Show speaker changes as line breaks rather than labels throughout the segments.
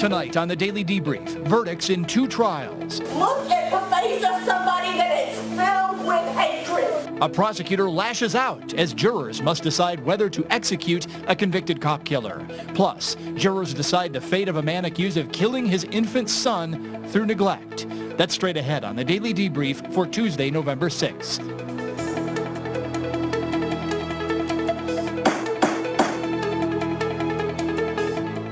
Tonight on the Daily Debrief, verdicts in 2 trials.
Look at the face of somebody that is filled with hatred.
A prosecutor lashes out as jurors must decide whether to execute a convicted cop killer. Plus, jurors decide the fate of a man accused of killing his infant son through neglect. That's straight ahead on the Daily Debrief for Tuesday, November 6th.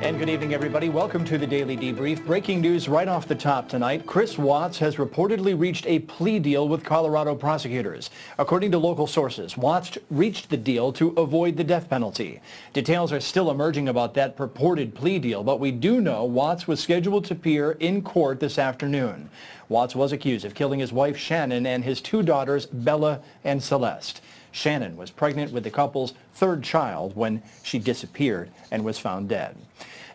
And good evening, everybody. Welcome to the Daily Debrief. Breaking news right off the top tonight. Chris Watts has reportedly reached a plea deal with Colorado prosecutors. According to local sources, Watts reached the deal to avoid the death penalty. Details are still emerging about that purported plea deal, but we do know Watts was scheduled to appear in court this afternoon. Watts was accused of killing his wife Shannon and his 2 daughters Bella and Celeste. Shannon was pregnant with the couple's 3rd child when she disappeared and was found dead.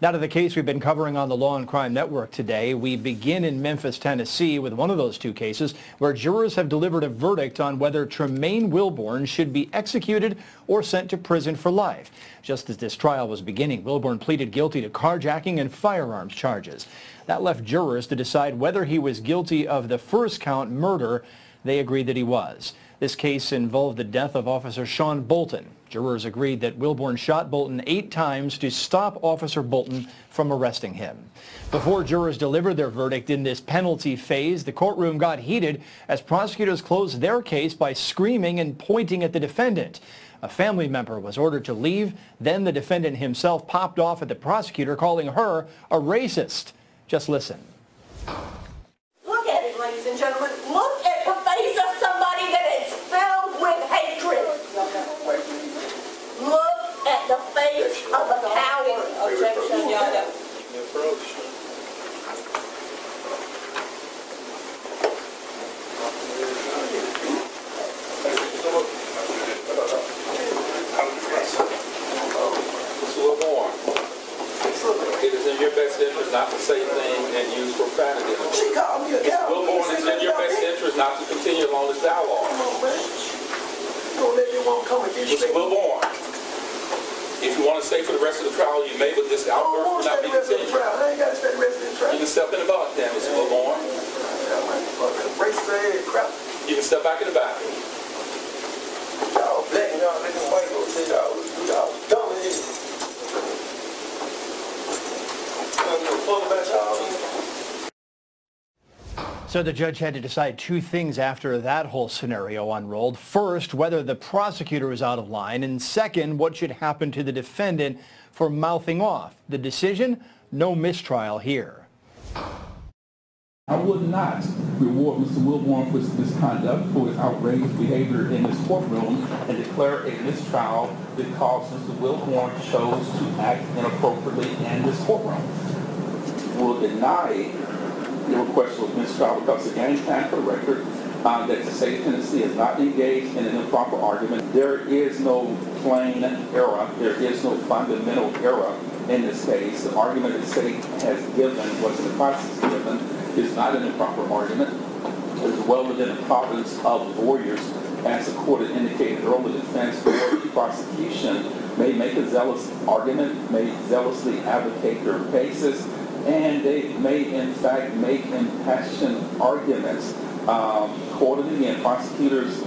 Now to the case we've been covering on the Law&Crime Network today. We begin in Memphis, Tennessee with one of those 2 cases where jurors have delivered a verdict on whether Tremaine Wilborn should be executed or sent to prison for life. Just as this trial was beginning, Wilborn pleaded guilty to carjacking and firearms charges. That left jurors to decide whether he was guilty of the first count, murder. They agreed that he was. This case involved the death of Officer Sean Bolton. Jurors agreed that Wilborn shot Bolton 8 times to stop Officer Bolton from arresting him. Before jurors delivered their verdict in this penalty phase, the courtroom got heated as prosecutors closed their case by screaming and pointing at the defendant. A family member was ordered to leave. Then the defendant himself popped off at the prosecutor, calling her a racist. Just listen.
Look at it, ladies and gentlemen. Look at the face of somebody that is filled with hatred. Look at the face of a coward. Objection, Your
It is in your best interest not to say things and use profanity.
She called me a coward.
Wilborn, it's in your best interest not to continue along this dialogue.
Come on, man. You gonna let me won't come and get
Mr. Wilborn, if you want to stay for the rest of the trial, you may, but this
I don't
outburst
want
will
to
not
stay
be
the rest of the
continued.
trial. I ain't got to stay the rest of the trial.
You can step in the back then, Mr. Wilborn.
Racist ass crap.
You can step back in the back.
Y'all black and y'all making white folks say y'all dumb as hell.
So the judge had to decide 2 things after that whole scenario unrolled. First, whether the prosecutor was out of line, and second, what should happen to the defendant for mouthing off. The decision? No mistrial here.
I would not reward Mr. Wilborn for his misconduct, for his outrageous behavior in this courtroom, and declare a mistrial because Mr. Wilborn chose to act inappropriately in this courtroom. Will deny the request for mistrial because, again, time for the record, that the state of Tennessee is not engaged in an improper argument. There is no plain error. There is no fundamental error in this case. The argument the state has given, what's in the process given, is not an improper argument. It is well within the province of lawyers, as the court had indicated earlier. The defense or the prosecution may make a zealous argument, may zealously advocate their cases, and they may, in fact, make impassioned arguments. Accordingly, again, prosecutors,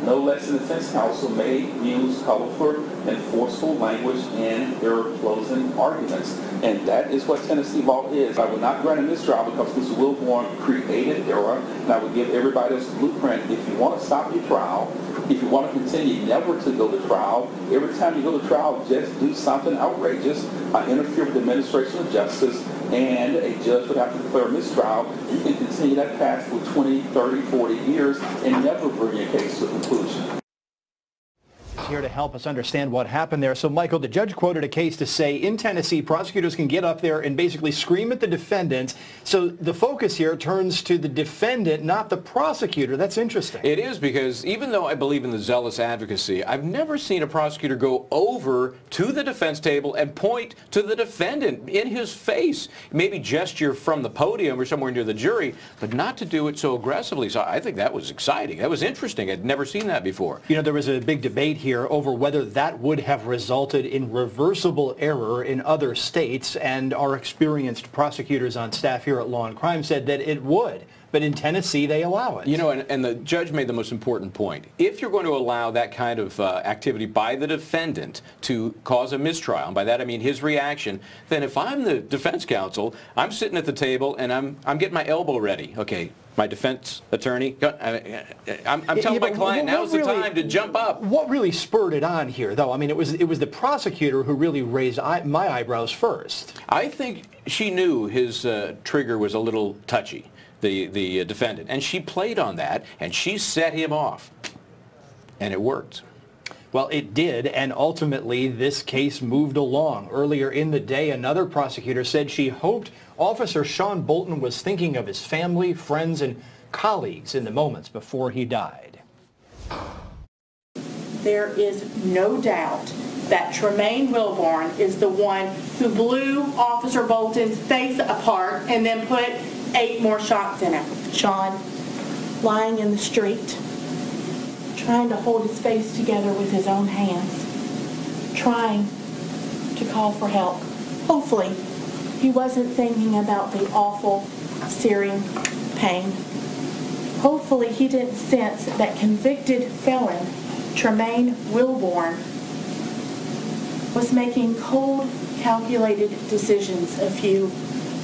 no less than the defense counsel, may use colorful and forceful language in their closing arguments. And that is what Tennessee law is. I would not grant a mistrial because Mr. Wilborn created error, and I would give everybody else a blueprint. If you want to stop your trial, if you want to continue never to go to trial, every time you go to trial, just do something outrageous, interfere with the administration of justice, and a judge would have to declare a mistrial. You can continue that path for 20, 30, 40 years and never bring your case to a conclusion.
Here to help us understand what happened there. So, Michael, the judge quoted a case to say in Tennessee, prosecutors can get up there and basically scream at the defendant. So the focus here turns to the defendant, not the prosecutor. That's interesting.
It is, because even though I believe in the zealous advocacy, I've never seen a prosecutor go over to the defense table and point to the defendant in his face. Maybe gesture from the podium or somewhere near the jury, but not to do it so aggressively. So I think that was exciting. That was interesting. I'd never seen that before.
You know, there was a big debate here here over whether that would have resulted in reversible error in other states, and our experienced prosecutors on staff here at Law&Crime said that it would. But in Tennessee, they allow it.
You know, and the judge made the most important point. If you're going to allow that kind of activity by the defendant to cause a mistrial, and by that I mean his reaction, then if I'm the defense counsel, I'm sitting at the table and I'm getting my elbow ready. Okay, my defense attorney, I'm telling my client, now's the time to jump up.
What really spurred it on here, though? I mean, it was the prosecutor who really raised my eyebrows first.
I think she knew his trigger was a little touchy. The defendant, and she played on that, and she set him off, and it worked.
Well, it did, and ultimately this case moved along. Earlier in the day, another prosecutor said she hoped Officer Sean Bolton was thinking of his family, friends, and colleagues in the moments before he died.
There is no doubt that Tremaine Wilborn is the one who blew Officer Bolton's face apart and then put 8 more shots in him.
Sean, lying in the street, trying to hold his face together with his own hands, trying to call for help. Hopefully, he wasn't thinking about the awful, searing pain. Hopefully, he didn't sense that convicted felon Tremaine Wilborn was making cold, calculated decisions a few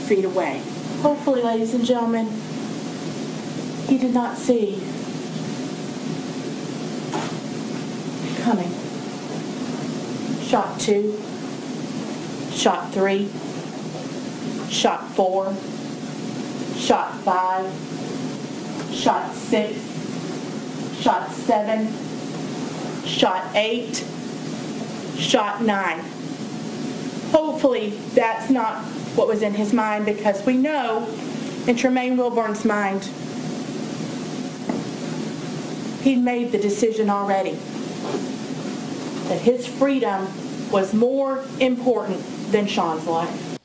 feet away. Hopefully, ladies and gentlemen, he did not see coming. Shot 2, shot 3, shot 4, shot 5, shot 6, shot 7, shot 8, shot 9. Hopefully, that's not what was in his mind, because we know in Tremaine Wilborn's mind, he'd made the decision already that his freedom was more important than Sean's life.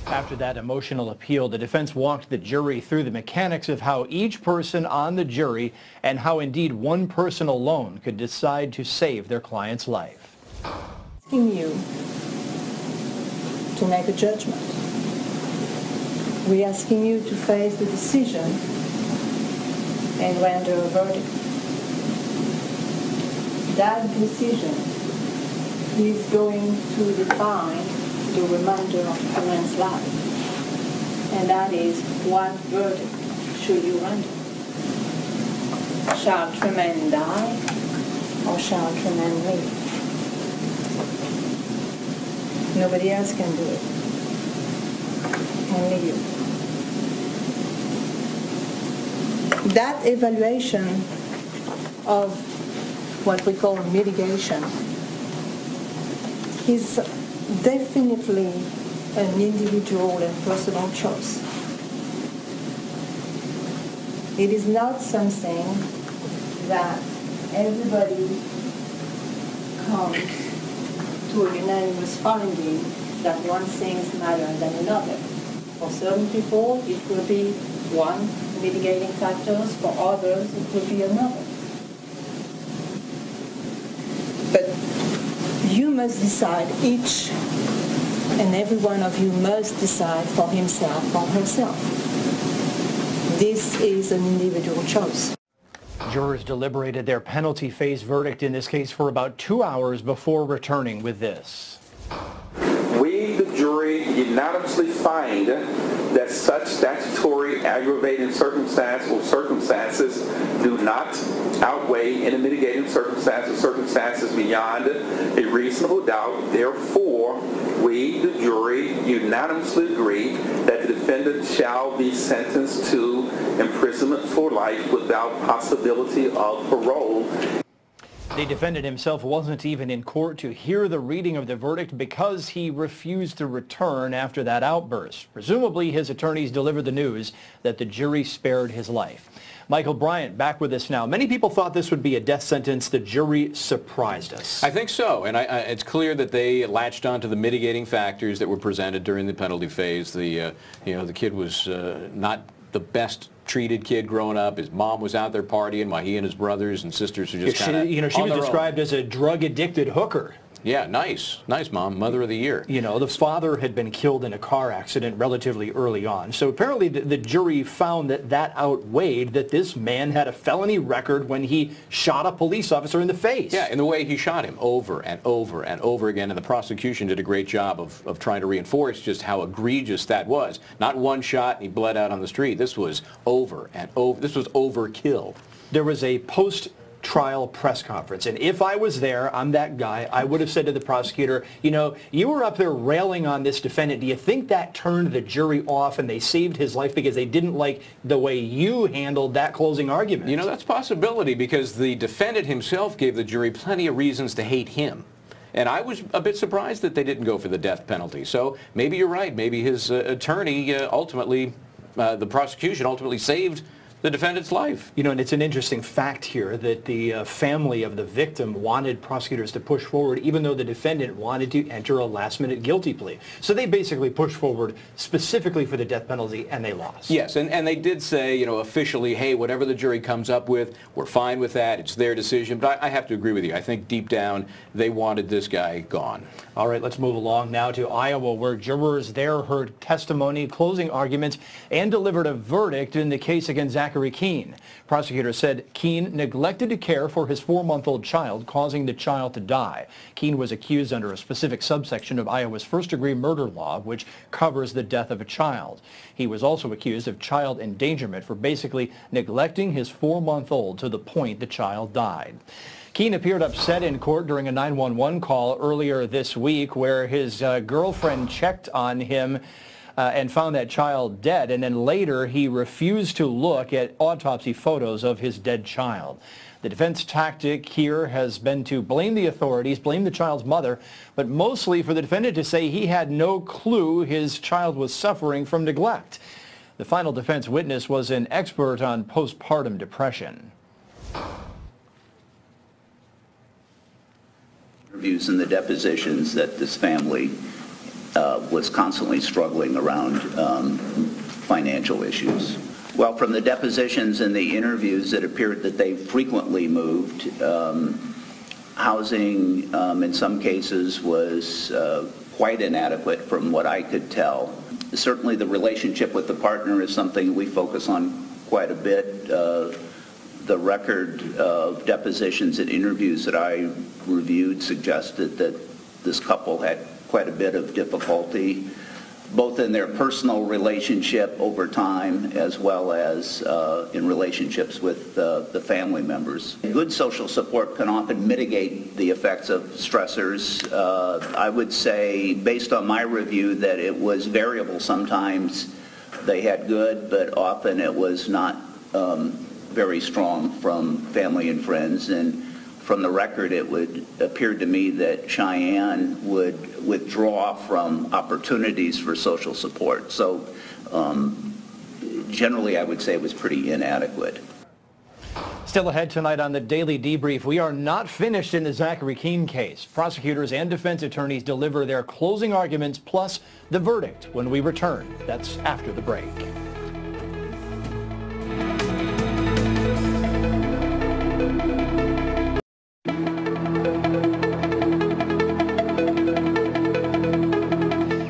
After that emotional appeal, the defense walked the jury through the mechanics of how each person on the jury and how indeed one person alone could decide to save their client's life.
Asking you to make a judgment. We're asking you to face the decision and render a verdict. That decision is going to define the remainder of a man's life. And that is, what verdict should you render? Shall Tremaine die, or shall Tremaine live? Nobody else can do it. Only you. That evaluation of what we call mitigation is definitely an individual and personal choice. It is not something that everybody comes to a unanimous finding that one thing is better than another. For certain people, it will be one mitigating factors. For others, it will be another. But you must decide, each and every one of you must decide for himself or herself. This is an individual choice.
Jurors deliberated their penalty phase verdict in this case for about 2 hours before returning with this.
We, the jury, unanimously find that such statutory aggravating circumstance or circumstances do not outweigh any mitigating circumstances beyond a reasonable doubt. Therefore, we, the jury, unanimously agree that the defendant shall be sentenced to imprisonment for life without possibility of parole.
The defendant himself wasn't even in court to hear the reading of the verdict because he refused to return after that outburst. Presumably, his attorneys delivered the news that the jury spared his life. Michel Bryant back with us now. Many people thought this would be a death sentence. The jury surprised us.
I think so, and it's clear that they latched onto the mitigating factors that were presented during the penalty phase. The kid was not the best treated kid growing up. His mom was out there partying while he and his brothers and sisters were just kind of
she was described as a drug-addicted hooker.
Yeah, nice mom, mother of the year.
You know, the father had been killed in a car accident relatively early on. So apparently the jury found that outweighed that this man had a felony record when he shot a police officer in the face.
Yeah, and the way he shot him over and over and over again, and the prosecution did a great job of trying to reinforce just how egregious that was. Not one shot and he bled out on the street. This was over and over. This was overkill.
There was a post-trial press conference, and if I was there, I'm that guy, I would have said to the prosecutor, you know, you were up there railing on this defendant. Do you think that turned the jury off and they saved his life because they didn't like the way you handled that closing argument?
You know, that's a possibility, because the defendant himself gave the jury plenty of reasons to hate him. And I was a bit surprised that they didn't go for the death penalty. So maybe you're right. Maybe his attorney ultimately, the prosecution ultimately saved the defendant's life.
You know, and it's an interesting fact here that the family of the victim wanted prosecutors to push forward, even though the defendant wanted to enter a last-minute guilty plea. So they basically pushed forward specifically for the death penalty, and they lost.
Yes, and they did say, you know, officially, hey, whatever the jury comes up with, we're fine with that. It's their decision. But I have to agree with you. I think deep down, they wanted this guy gone.
All right, let's move along now to Iowa, where jurors there heard testimony, closing arguments, and delivered a verdict in the case against Zachary Keene. Prosecutors said Keene neglected to care for his 4-month-old child, causing the child to die. Keene was accused under a specific subsection of Iowa's first-degree murder law, which covers the death of a child. He was also accused of child endangerment for basically neglecting his 4-month-old to the point the child died. Keene appeared upset in court during a 911 call earlier this week where his girlfriend checked on him and found that child dead, and then later he refused to look at autopsy photos of his dead child. The defense tactic here has been to blame the authorities, blame the child's mother, but mostly for the defendant to say he had no clue his child was suffering from neglect. The final defense witness was an expert on postpartum depression.
Interviews and the depositions that this family was constantly struggling around financial issues. Well, from the depositions and the interviews, it appeared that they frequently moved. Housing, in some cases, was quite inadequate from what I could tell. Certainly the relationship with the partner is something we focus on quite a bit. The record of depositions and interviews that I reviewed suggested that this couple had quite a bit of difficulty, both in their personal relationship over time as well as in relationships with the family members. Good social support can often mitigate the effects of stressors. I would say, based on my review, that it was variable. Sometimes they had good, but often it was not very strong from family and friends. And from the record, it would appear to me that Cheyenne would withdraw from opportunities for social support. So generally, I would say it was pretty inadequate.
Still ahead tonight on the Daily Debrief, we are not finished in the Zachary Keene case. Prosecutors and defense attorneys deliver their closing arguments plus the verdict when we return. That's after the break.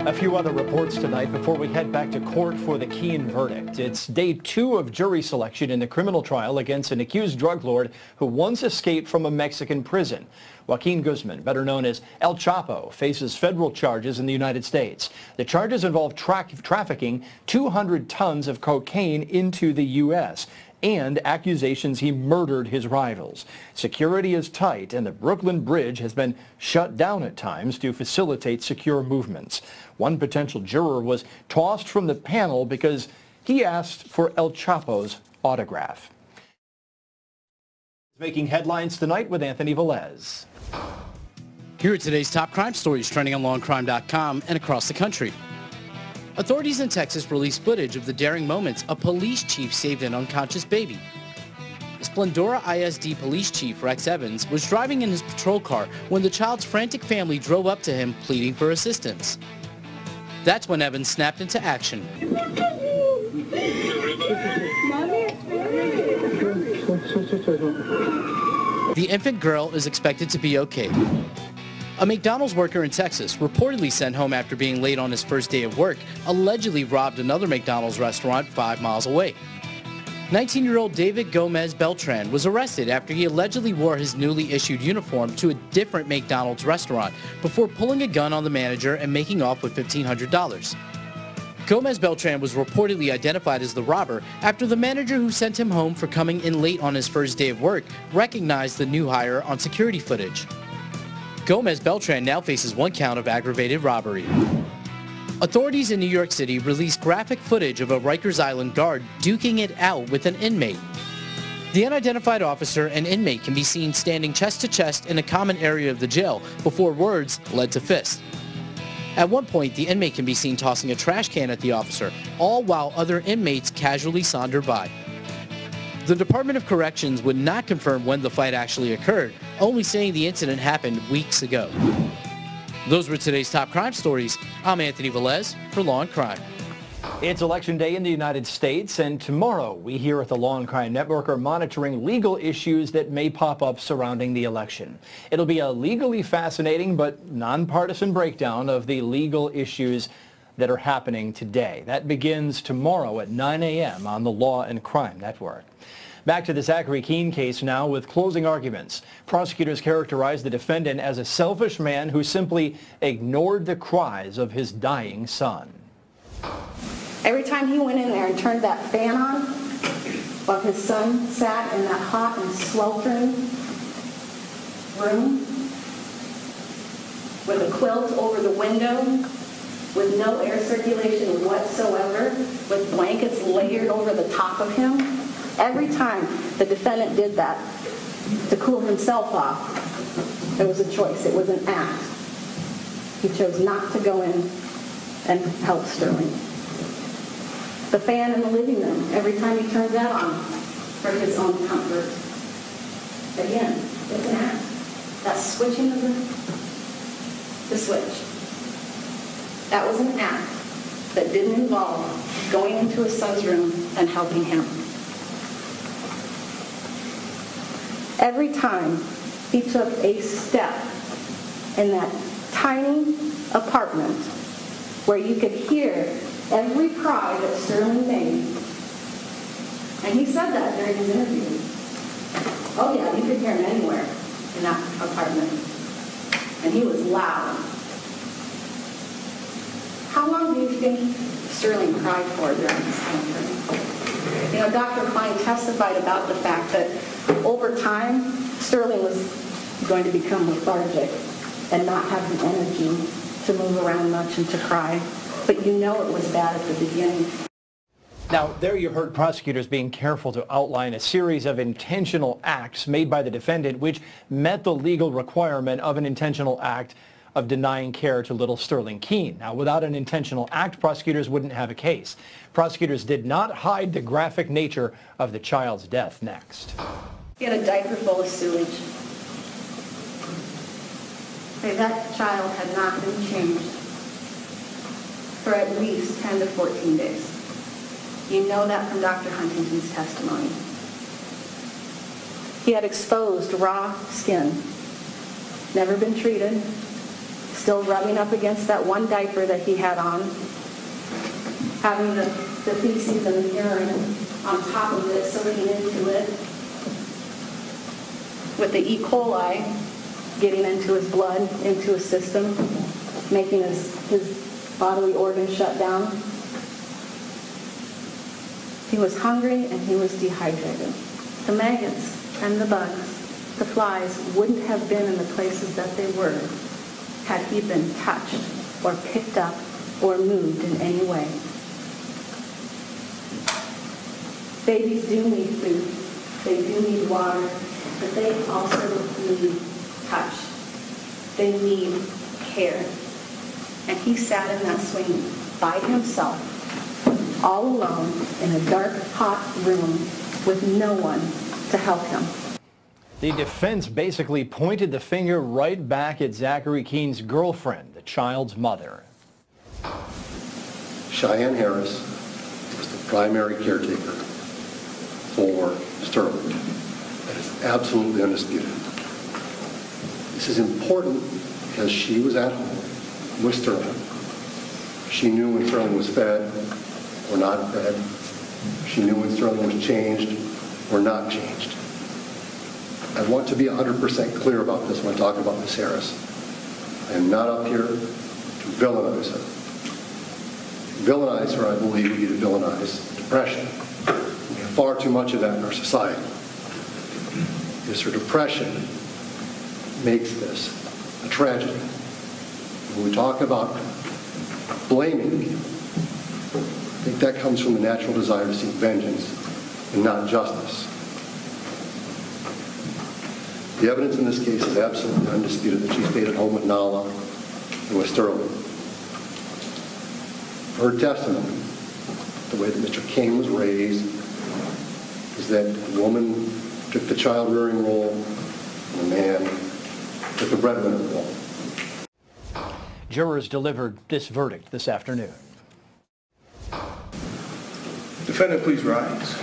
A few other reports tonight before we head back to court for the Keene verdict. It's day 2 of jury selection in the criminal trial against an accused drug lord who once escaped from a Mexican prison. Joaquin Guzman, better known as El Chapo, faces federal charges in the United States. The charges involve trafficking 200 tons of cocaine into the U.S. and accusations he murdered his rivals. Security is tight, and the Brooklyn Bridge has been shut down at times to facilitate secure movements. One potential juror was tossed from the panel because he asked for El Chapo's autograph. Making headlines tonight with Anthony Velez.
Here are today's top crime stories trending on Law&Crime.com and across the country. Authorities in Texas released footage of the daring moments a police chief saved an unconscious baby. Splendora ISD police chief Rex Evans was driving in his patrol car when the child's frantic family drove up to him pleading for assistance. That's when Evans snapped into action. The infant girl is expected to be okay. A McDonald's worker in Texas, reportedly sent home after being late on his first day of work, allegedly robbed another McDonald's restaurant 5 miles away. 19-year-old David Gomez Beltran was arrested after he allegedly wore his newly issued uniform to a different McDonald's restaurant before pulling a gun on the manager and making off with $1,500. Gomez Beltran was reportedly identified as the robber after the manager who sent him home for coming in late on his first day of work recognized the new hire on security footage. Gomez Beltran now faces 1 count of aggravated robbery. Authorities in New York City released graphic footage of a Rikers Island guard duking it out with an inmate. The unidentified officer and inmate can be seen standing chest to chest in a common area of the jail before words led to fists. At one point, the inmate can be seen tossing a trash can at the officer, all while other inmates casually saunter by. The Department of Corrections would not confirm when the fight actually occurred, only saying the incident happened weeks ago. Those were today's top crime stories. I'm Anthony Velez for Law and Crime.
It's Election Day in the United States, and tomorrow we here at the Law and Crime Network are monitoring legal issues that may pop up surrounding the election. It'll be a legally fascinating but nonpartisan breakdown of the legal issues that are happening today. That begins tomorrow at 9 a.m. on the Law and Crime Network. Back to the Zachary Keene case now with closing arguments. Prosecutors characterized the defendant as a selfish man who simply ignored the cries of his dying son.
Every time he went in there and turned that fan on, while his son sat in that hot and sweltering room with a quilt over the window, with no air circulation whatsoever, with blankets layered over the top of him, every time the defendant did that to cool himself off, it was a choice. It was an act. He chose not to go in and help Sterling. The fan in the living room, every time he turned that on for his own comfort. Again, it's an act. That switching of the switch. That was an act that didn't involve going into his son's room and helping him. Every time he took a step in that tiny apartment where you could hear every cry that Sterling made, and he said that during his interview. Oh yeah, you could hear him anywhere in that apartment. And he was loud. How long do you think Sterling cried for during this time frame? You know, Dr. Klein testified about the fact that over time, Sterling was going to become lethargic and not have the energy to move around much and to cry. But you know it was bad at the beginning.
Now, there you heard prosecutors being careful to outline a series of intentional acts made by the defendant which met the legal requirement of an intentional act of denying care to little Sterling Keene. Now, without an intentional act, prosecutors wouldn't have a case. Prosecutors did not hide the graphic nature of the child's death. Next.
He had a diaper full of sewage. Okay, that child had not been changed for at least 10 to 14 days. You know that from Dr. Huntington's testimony. He had exposed raw skin, never been treated, still rubbing up against that one diaper that he had on, having the feces and the urine on top of it, soaking into it, with the E. coli getting into his blood, into his system, making his bodily organs shut down. He was hungry and he was dehydrated. The maggots and the bugs, the flies, wouldn't have been in the places that they were had he been touched or picked up or moved in any way. Babies do need food. They do need water, but they also need touch. They need care. And he sat in that swing by himself, all alone in a dark, hot room with no one to help him.
The defense basically pointed the finger right back at Zachary Keene's girlfriend, the child's mother.
Cheyenne Harris was the primary caretaker for Sterling. That is absolutely undisputed. This is important because she was at home with Sterling. She knew when Sterling was fed or not fed. She knew when Sterling was changed or not changed. I want to be 100% clear about this when I talk about Ms. Harris. I am not up here to villainize her. To villainize her, I believe, would be to villainize depression. We have far too much of that in our society. Because her depression makes this a tragedy. When we talk about blaming people, I think that comes from the natural desire to seek vengeance and not justice. The evidence in this case is absolutely undisputed that she stayed at home with Nala and with Sterling. Her testimony, the way that Mr. King was raised, is that the woman took the child-rearing role and the man took the breadwinner role.
Jurors delivered this verdict this afternoon.
Defendant, please rise.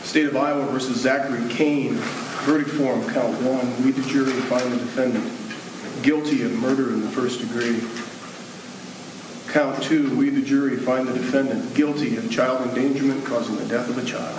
State of Iowa versus Zachary Kane. Verdict form, count 1. We, the jury, find the defendant guilty of murder in the first degree. Count 2. We, the jury, find the defendant guilty of child endangerment causing the death of a child.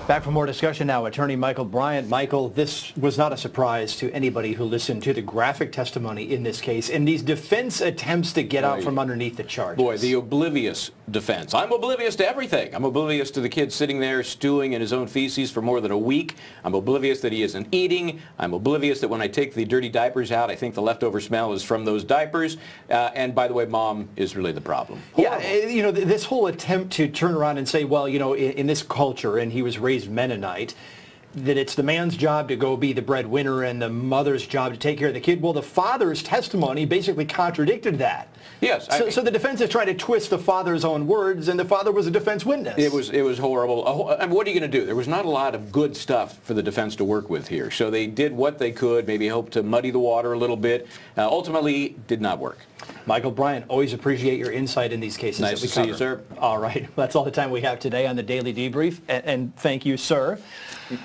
Back for more discussion now. Attorney Michel Bryant. Michael, this was not a surprise to anybody who listened to the graphic testimony in this case and these defense attempts to get out from underneath the charges.
Boy, the oblivious defense. I'm oblivious to everything. I'm oblivious to the kid sitting there stewing in his own feces for more than a week. I'm oblivious that he isn't eating. I'm oblivious that when I take the dirty diapers out, I think the leftover smell is from those diapers. And by the way, Mom is really the problem.
Horrible. Yeah, you know, this whole attempt to turn around and say, well, you know, in this culture, and he was raised Mennonite, that it's the man's job to go be the breadwinner and the mother's job to take care of the kid. Well, the father's testimony basically contradicted that.
Yes.
So the defense is trying to twist the father's own words, and the father was a defense witness. It
was horrible. I mean, what are you going to do? There was not a lot of good stuff for the defense to work with here. So they did what they could, maybe hope to muddy the water a little bit. Ultimately, did not work.
Michel Bryant, always appreciate your insight in these cases.
Nice to see you, sir.
All right. That's all the time we have today on the Daily Debrief, and thank you, sir.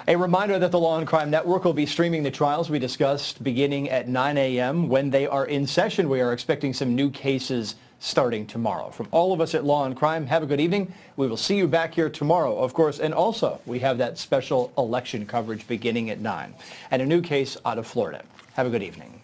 A reminder that the Law and Crime Network will be streaming the trials we discussed beginning at 9 a.m. When they are in session, we are expecting some new cases starting tomorrow. From all of us at Law and Crime, have a good evening. We will see you back here tomorrow, of course. And also, we have that special election coverage beginning at 9 and a new case out of Florida. Have a good evening.